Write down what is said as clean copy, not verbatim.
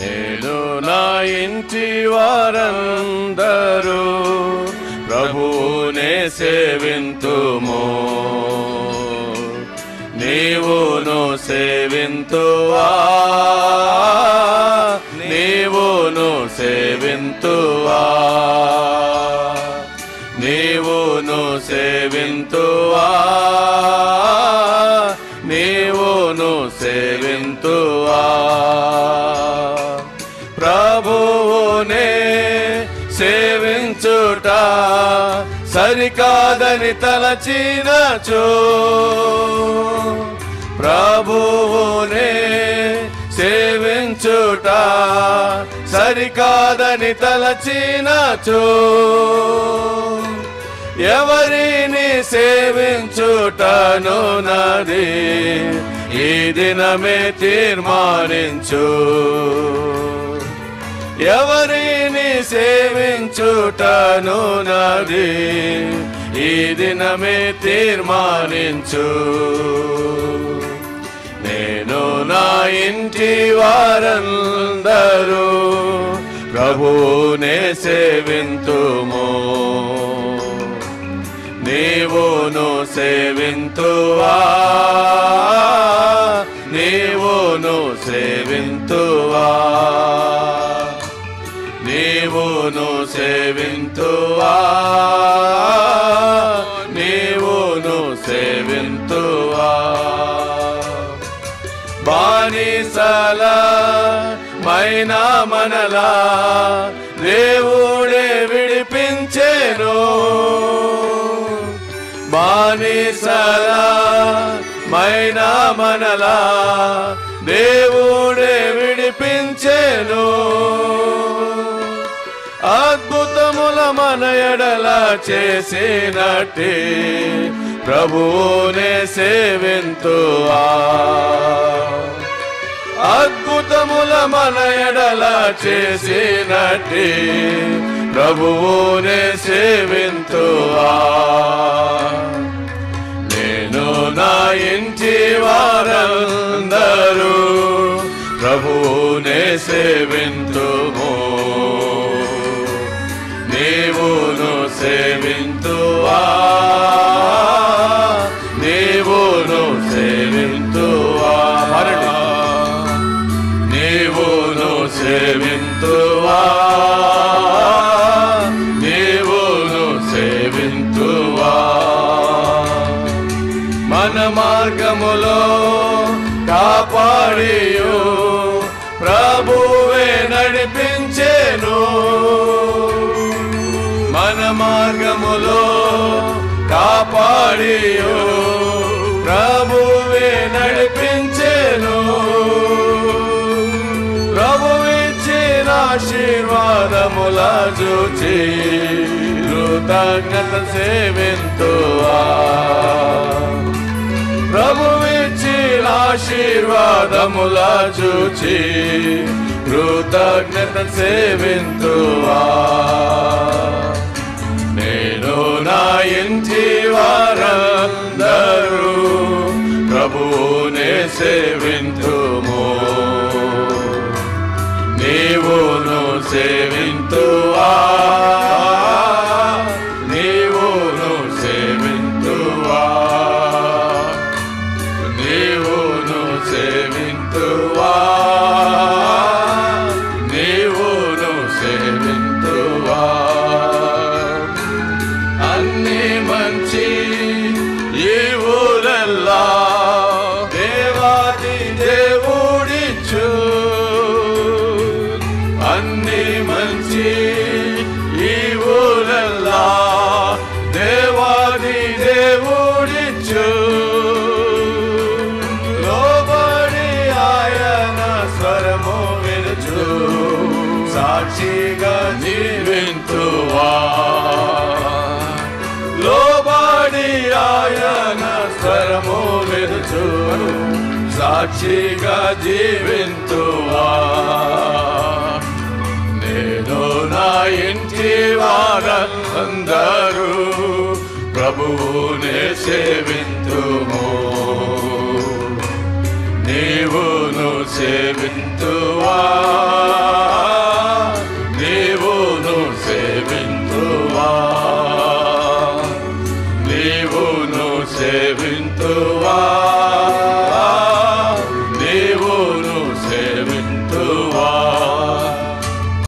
నేను నా ఇంటి వారందరూ ప్రభువునే సేవింతుము. నీవును సేవింతువా, నీవును సేవింతువా, నీవును సేవింతువా, నీవును సేవింతువా. ప్రభువునే సేవించుట సరికాదని తలచినచో, ప్రభువునే సేవించుట సరికాదని తలచినచో, ఎవరిని సేవించుటను నది ఈ దినమే తీర్మానించు. ఎవరిని సేవించుటను నది ఈ దినమే తీర్మానించు. నేను నా ఇంటి వారందరూ ప్రభువునే సేవింతుము. నీవును సేవింతువా, నీవును సేవింతువా, నీవును సేవింతువా, నీవును సేవింతువా. బానిసల మైనా మనలా దేవుడే విడిపించెను. బానిసల మైనా మనలా దేవుడే విడిపించెను. అద్భుతముల మన ఎడల చేసినట్టి ప్రభువునే సేవింతువా. అద్భుతముల మన ఎడల చేసినట్టి ప్రభువునే సేవింతువా. నేను నా ఇంటి వారందరూ ప్రభువునే సేవింతుము. నీవును సేవింతువా, నీవును సేవింతువా, నీవును సేవింతువా, నీవును సేవింతువా. మన మార్గములో కాపాడియు ప్రభువే నడిపించెను. మన మార్గములో కాపాడియు ప్రభువే నడిపించెను. ప్రభువిచ్చిన ఆశీర్వాదముల చూచి కృతజ్ఞత సేవింతువా. ప్రభువిచ్చిన ఆశీర్వాదముల చూచి కృతజ్ఞత సేవింతువా. నేను నా ఇంటి వారందరూ ప్రభువునే సేవింతుము. నీవును సేవింతువా, నీవును సేవింతువా, నీవును సేవింతువా, నీవును సేవింతువా. అన్ని మంచి ఈవులల్లా దేవాది దేవుడిచ్చు. అన్ని మంచి ఈవులల్లా దేవాది దేవుడిచ్చు. లోబడి ఆయన స్వరము వినుచు సాక్షిగా జీవింతువా. లోబడి ఆయన స్వరము వినుచు సాక్షిగా జీవింతువా. నేను నా ఇంటి వారందరూ ప్రభువునే సేవింతుము. నీ నీవును సేవింతువా, నీవును సేవింతువా, నీవును సేవింతువా,